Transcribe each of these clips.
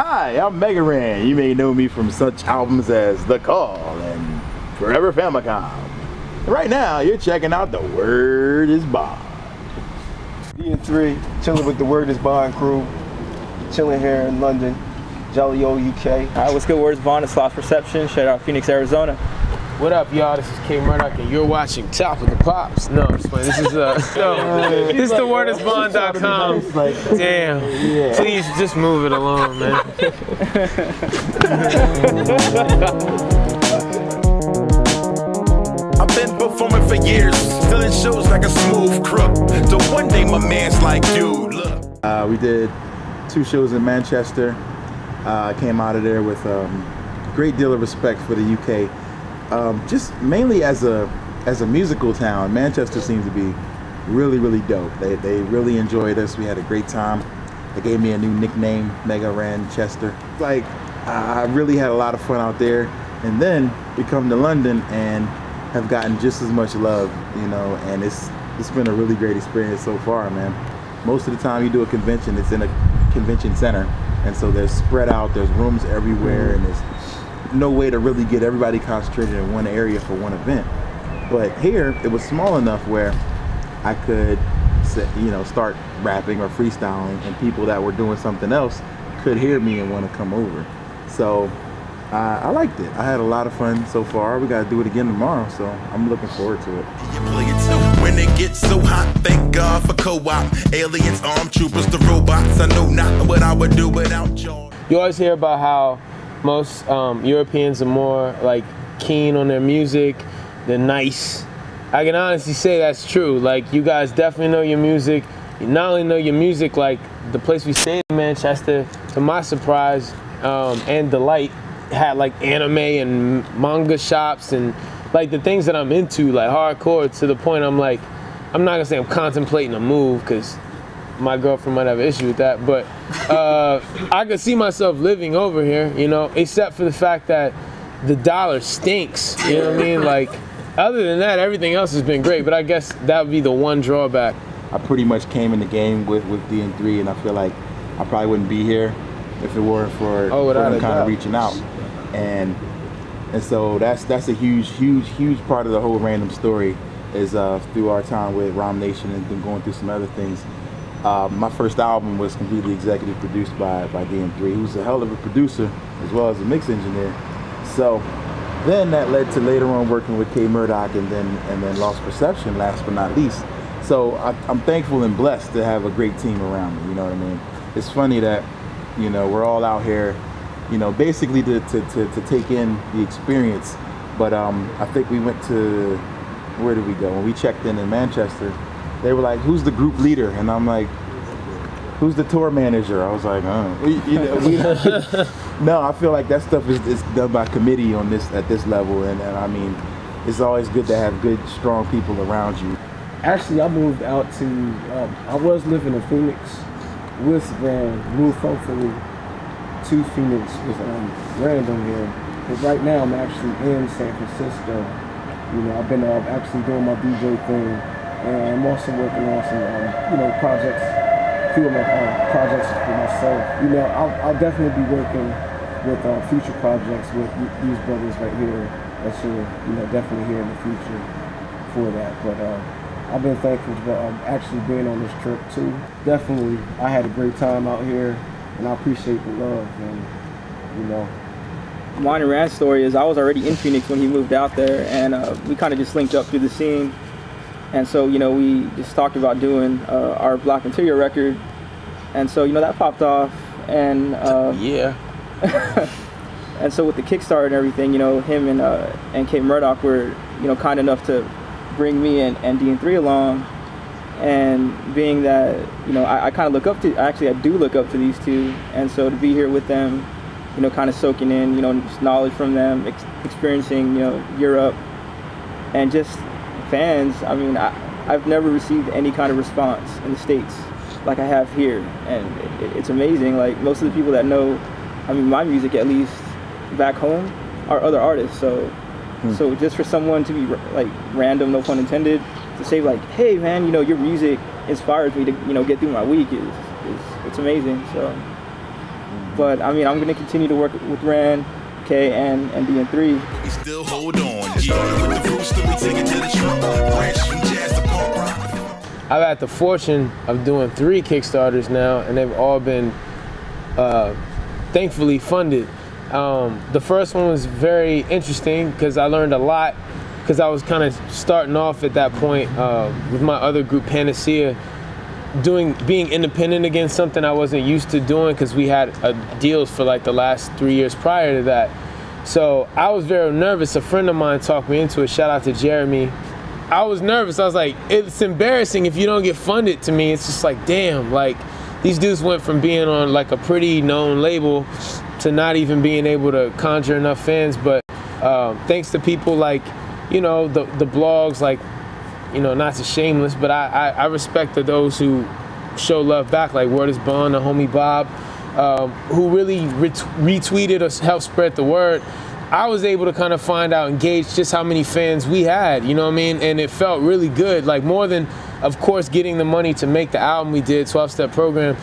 Hi, I'm Megaran. You may know me from such albums as The Call and Forever Famicom. Right now, you're checking out The Word is Bond. DN3, chilling with the Word is Bond crew. Chilling here in London, Jolly old UK. Alright, what's good? Word is Bond. It's Lost Perception. Shout out Phoenix, Arizona. What up, y'all? This is K-Murdock, and you're watching Top of the Pops. No, I'm just playing. This is this is thewordisbond.com. Damn. Yeah. Please just move it along, man. I've been performing for years, filling shows like a smooth crook. So one day my man's like, dude, look. We did 2 shows in Manchester. Came out of there with a great deal of respect for the UK. Just mainly as a musical town, Manchester seems to be really dope. They really enjoyed us. We had a great time. They gave me a new nickname, Megaran Chester. Like, I really had a lot of fun out there. And then we come to London and have gotten just as much love, you know, and it's been a really great experience so far, man. Most of the time you do a convention, it's in a convention center. And so they're spread out, there's rooms everywhere, and there's no way to really get everybody concentrated in one area for one event. But here it was small enough where I could, you know, start rapping or freestyling, and people that were doing something else could hear me and want to come over. So I liked it. I had a lot of fun so far. We got to do it again tomorrow, so I'm looking forward to it. When it gets so hot, thank God for co-op. Aliens, armed troopers, the robots. I know not what I would do without y'all. You always hear about how most Europeans are more like keen on their music. They're nice. I can honestly say that's true. Like, you guys definitely know your music. You not only know your music, like the place we stayed in Manchester, to my surprise and delight, had like anime and manga shops and like the things that I'm into, like hardcore, to the point I'm like, I'm not gonna say I'm contemplating a move, because my girlfriend might have an issue with that, but I could see myself living over here, you know, except for the fact that the dollar stinks, you know what I mean? Like, other than that, everything else has been great, but I guess that would be the one drawback. I pretty much came in the game with DN3, and I feel like I probably wouldn't be here if it weren't for them kind of reaching out. And so that's a huge part of the whole random story, is through our time with Rom Nation and then going through some other things. My first album was completely executive produced by DN3, who's a hell of a producer as well as a mix engineer. So then that led to later on working with K-Murdock and then Lost Perception, last but not least. So I'm thankful and blessed to have a great team around me, you know what I mean? It's funny that, you know, we're all out here, you know, basically to take in the experience. But I think we went to, where did we go? When we checked in Manchester, they were like, who's the group leader? And I'm like, who's the tour manager? I was like, no, I feel like that stuff is done by committee on at this level. And I mean, it's always good to have good, strong people around you. Actually, I moved out to, I was living in Phoenix with Van, moved hopefully to Phoenix was random here. But right now I'm actually in San Francisco. You know, I've been actually doing my DJ thing, and I'm also working on some, you know, projects, few of my projects for myself. You know, I'll definitely be working with future projects with these brothers right here. That you're, you know, definitely here in the future for that. But I've been thankful for actually being on this trip too. Definitely, I had a great time out here, and I appreciate the love, and you know. Mine and Rand's story is I was already in Phoenix when he moved out there, and we kind of just linked up through the scene. And so, you know, we just talked about doing our Black Interior record, and so, you know, that popped off, and yeah. And so with the Kickstarter and everything, you know, him and K-Murdock were, you know, kind enough to bring me and DN3 along. And being that, you know, I kind of look up to, actually I do look up to these two, and so to be here with them, you know, kind of soaking in, you know, knowledge from them, experiencing, you know, Europe, and just fans. I mean, I've never received any kind of response in the States like I have here, and it's amazing. Like, most of the people that know, I mean, my music at least back home are other artists, so so just for someone to be like random, no pun intended, to say like, hey man, you know, your music inspires me to, you know, get through my week, it's amazing. So But I mean, I'm gonna continue to work with Ran, K, and DN3. We still hold on. Started with the roots, then we take it to the trunk. Branch from jazz to punk rock. I've had the fortune of doing 3 Kickstarters now, and they've all been thankfully funded. The first one was very interesting because I learned a lot, because I was kind of starting off at that point with my other group, Panacea, being independent against something I wasn't used to doing, because we had deals for like the last 3 years prior to that. So I was very nervous. A friend of mine talked me into it. Shout out to Jeremy. I was nervous. I was like, it's embarrassing if you don't get funded. To me, it's just like, damn, like these dudes went from being on like a pretty known label to not even being able to conjure enough fans. But thanks to people like, you know, the blogs, like, you know, not to shameless, but I respect to those who show love back, like Word is Bond, the homie Bob, who really retweeted us, helped spread the word. I was able to kind of find out and gauge just how many fans we had, you know what I mean? And it felt really good, like more than, of course, getting the money to make the album we did, 12-Step Program,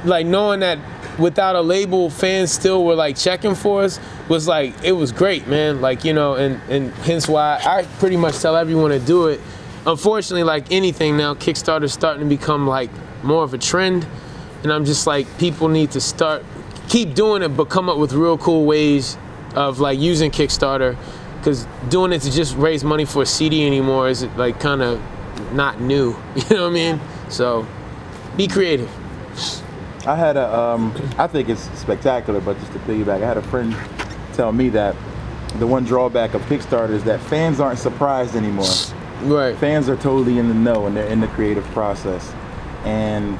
like knowing that without a label, fans still were like checking for us, was like, it was great, man. Like, you know, and hence why I pretty much tell everyone to do it. Unfortunately, like anything now, Kickstarter's starting to become like more of a trend. And I'm just like, people need to keep doing it, but come up with real cool ways of like using Kickstarter, because doing it to just raise money for a CD anymore is like kind of not new, you know what I mean? So be creative. I had I think it's spectacular, but just to piggyback, I had a friend tell me that the one drawback of Kickstarter is that fans aren't surprised anymore. Right. Fans are totally in the know and they're in the creative process. And,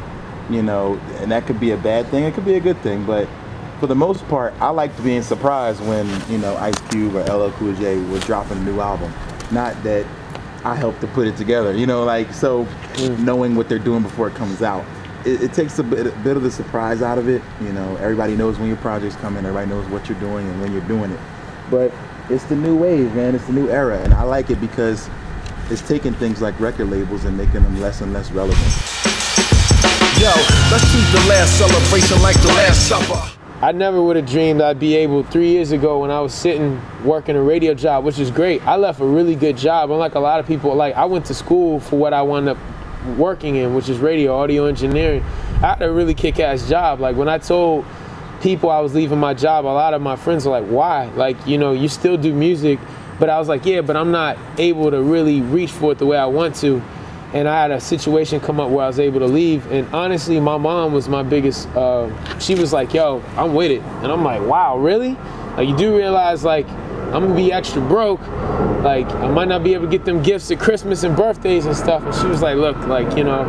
you know, and that could be a bad thing, it could be a good thing, but for the most part, I liked being surprised when, you know, Ice Cube or LL Cool J was dropping a new album. Not that I helped to put it together, you know, like, so knowing what they're doing before it comes out. It takes a bit of the surprise out of it. You know, everybody knows when your project's coming, everybody knows what you're doing and when you're doing it. But it's the new wave, man, it's the new era, and I like it because it's taking things like record labels and making them less and less relevant. Yo, let's treat the last celebration like the last supper. I never would have dreamed I'd be able 3 years ago when I was sitting working a radio job, which is great. I left a really good job. Unlike a lot of people, like I went to school for what I wound up working in, which is radio, audio engineering. I had a really kick-ass job. Like when I told people I was leaving my job, a lot of my friends were like, why? Like, you know, you still do music. But I was like, yeah, but I'm not able to really reach for it the way I want to. And I had a situation come up where I was able to leave. And honestly, my mom was my biggest, she was like, yo, I'm with it. And I'm like, wow, really? Like, you do realize, like, I'm gonna be extra broke. Like, I might not be able to get them gifts at Christmas and birthdays and stuff. And she was like, look, like, you know,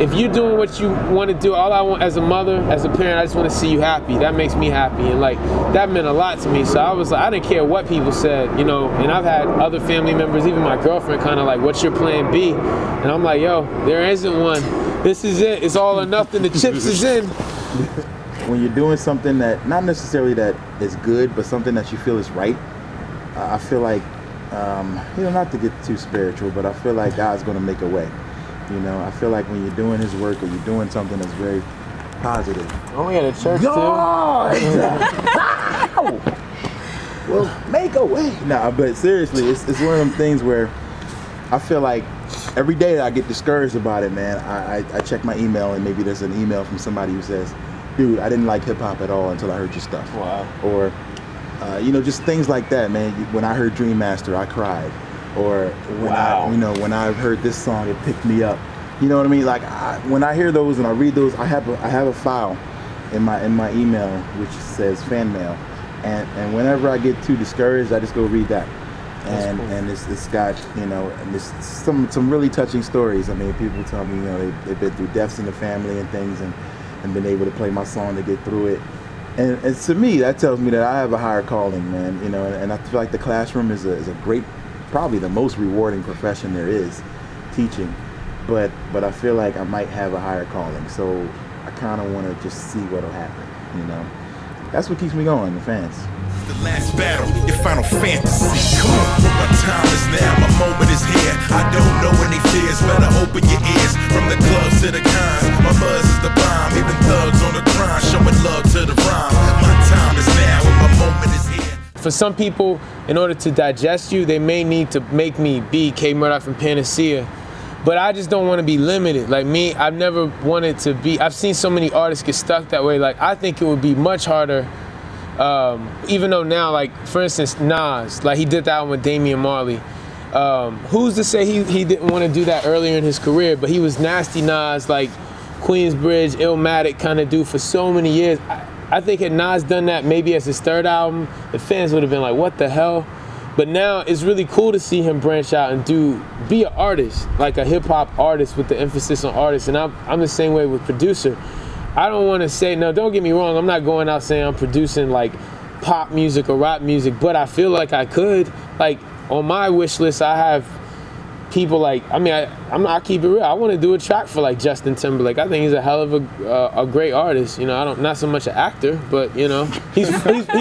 if you're doing what you want to do, all I want as a mother, as a parent, I just want to see you happy. That makes me happy. And like, that meant a lot to me. So I was like, I didn't care what people said, you know, and I've had other family members, even my girlfriend, kind of like, what's your plan B? And I'm like, yo, there isn't one. This is it. It's all or nothing. The chips is in. When you're doing something that, not necessarily that is good, but something that you feel is right, I feel like, you know, not to get too spiritual, but I feel like God's going to make a way. You know, I feel like when you're doing his work or you're doing something that's very positive. Oh, we had a church God! Well, make a way. Nah, but seriously, it's one of them things where I feel like every day that I get discouraged about it, man, I check my email and maybe there's an email from somebody who says, dude, I didn't like hip hop at all until I heard your stuff. Wow. Or, you know, just things like that, man. When I heard Dream Master, I cried. Or when when I heard this song, it picked me up. You know what I mean? Like when I hear those and I read those, I have a file in my email which says fan mail, and whenever I get too discouraged, I just go read that. And cool. And it's got, you know, and it's some really touching stories. I mean, people tell me, you know, they've been through deaths in the family and things, and been able to play my song to get through it. And to me, that tells me that I have a higher calling, man. You know, and I feel like the classroom is a great, probably the most rewarding profession there is, teaching. But I feel like I might have a higher calling, so I kind of want to just see what'll happen. You know, that's what keeps me going. The fans. The last battle, your final fantasy. Come on, my time is now, my moment is here. I don't know any fears, better open your ears. From the clubs to the cons, my buzz is the bomb. Even thugs on the grind, showing love to the rhyme. for some people, in order to digest you, they may need to make me be K-Murdock from Panacea. But I just don't want to be limited. Like me, I've never wanted to be, I've seen so many artists get stuck that way. Like I think it would be much harder, even though now, like for instance, Nas, like he did that album with Damian Marley. Who's to say he didn't want to do that earlier in his career, but he was Nasty Nas, like Queensbridge, Illmatic kind of dude for so many years. I think had Nas done that maybe as his third album, the fans would have been like, what the hell? But now it's really cool to see him branch out and be an artist, like a hip hop artist with the emphasis on artist. And I'm the same way with producer. I don't want to say, no, don't get me wrong, I'm not going out saying I'm producing like pop music or rap music, but I feel like I could. Like on my wish list, I have people like, I mean, I keep it real. I want to do a track for like Justin Timberlake. I think he's a hell of a great artist. You know, not so much an actor, but you know, he's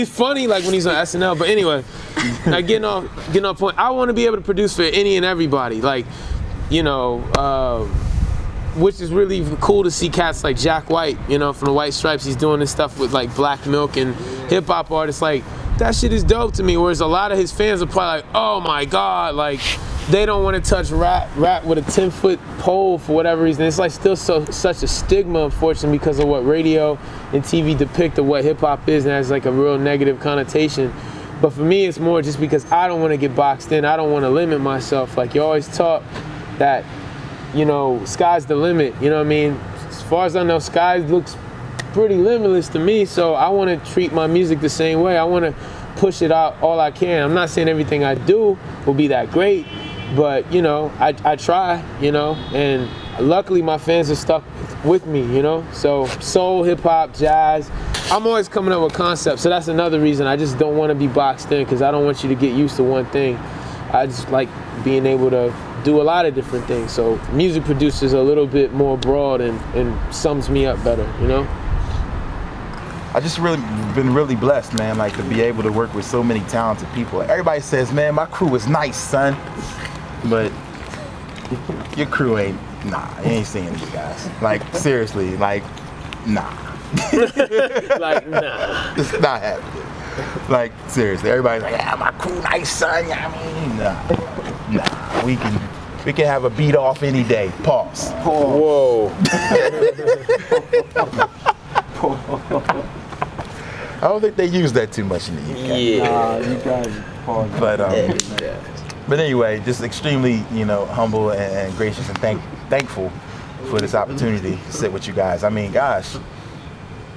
funny like when he's on SNL. But anyway, like getting off point. I want to be able to produce for any and everybody. Like, you know, which is really cool to see cats like Jack White, you know, from the White Stripes. He's doing this stuff with like Black Milk and hip hop artists. Like that shit is dope to me. Whereas a lot of his fans are probably like, oh my God, like. They don't want to touch rap with a 10-foot pole for whatever reason. It's like still such a stigma, unfortunately, because of what radio and TV depict of what hip hop is, and has like a real negative connotation. But for me, it's more just because I don't want to get boxed in. I don't want to limit myself. Like you're always taught that, you know, sky's the limit. You know what I mean? As far as I know, sky looks pretty limitless to me. So I want to treat my music the same way. I want to push it out all I can. I'm not saying everything I do will be that great. But, you know, I try, you know, and luckily my fans are stuck with me, you know. So soul, hip hop, jazz, I'm always coming up with concepts. So that's another reason I just don't want to be boxed in, because I don't want you to get used to one thing. I just like being able to do a lot of different things. So music producers are a little bit more broad and sums me up better, you know. I just been really blessed, man, like to be able to work with so many talented people. Like, everybody says, man, my crew is nice, son. But your crew ain't, nah, you ain't seeing you guys. Like, seriously, like, nah. Like, nah. It's not happening. Like, seriously, everybody's like, yeah, my crew nice, son. I mean, nah. We can have a beat off any day. Pause. Whoa. I don't think they use that too much in the UK. Yeah. You guys pause. But anyway, just extremely, you know, humble and gracious and thankful for this opportunity to sit with you guys. I mean, gosh,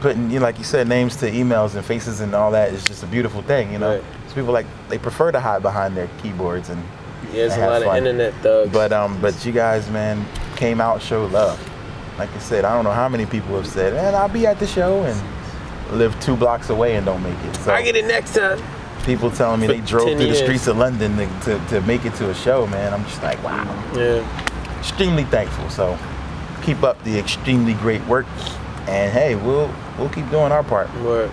putting, you know, like you said, names to emails and faces and all that is just a beautiful thing, you know. Right. So people like, they prefer to hide behind their keyboards and There's and a lot fun. of internet thugs. But you guys, man, came out, showed love. Like I said, I don't know how many people have said, man, I'll be at the show, and live 2 blocks away and don't make it. So I get it next time. people telling me they drove 10 through the years. streets of London to make it to a show, man. I'm just like, wow. Yeah. Extremely thankful. So keep up the extremely great work, and hey, we'll keep doing our part. Word.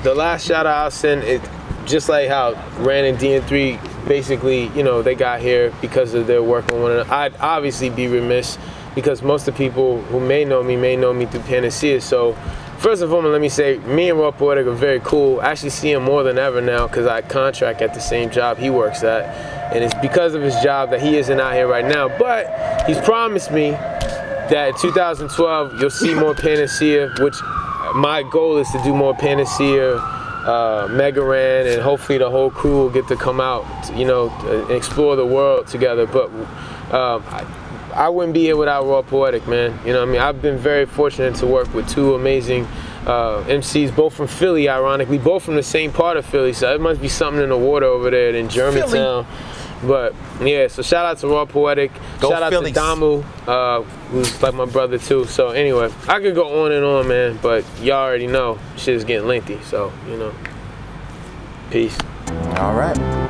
The last shout out I'll send is just like how Ran and DN3 basically, you know, they got here because of their work on one another. I'd obviously be remiss because most of the people who may know me through Panacea. So first of all, let me say, me and Raw Poetic are very cool. I actually see him more than ever now because I contract at the same job he works at. And it's because of his job that he isn't out here right now. But he's promised me that in 2012, you'll see more Panacea, which my goal is to do more Panacea, Megaran, and hopefully the whole crew will get to come out, you know, and explore the world together. But I wouldn't be here without Raw Poetic, man. You know what I mean? I've been very fortunate to work with 2 amazing MCs, both from Philly, ironically, both from the same part of Philly, so it must be something in the water over there in Germantown. But yeah, so shout out to Raw Poetic. Shout out Phillies. to Damu, who's like my brother too. So anyway, I could go on and on, man, but y'all already know shit is getting lengthy, so you know. Peace. All right.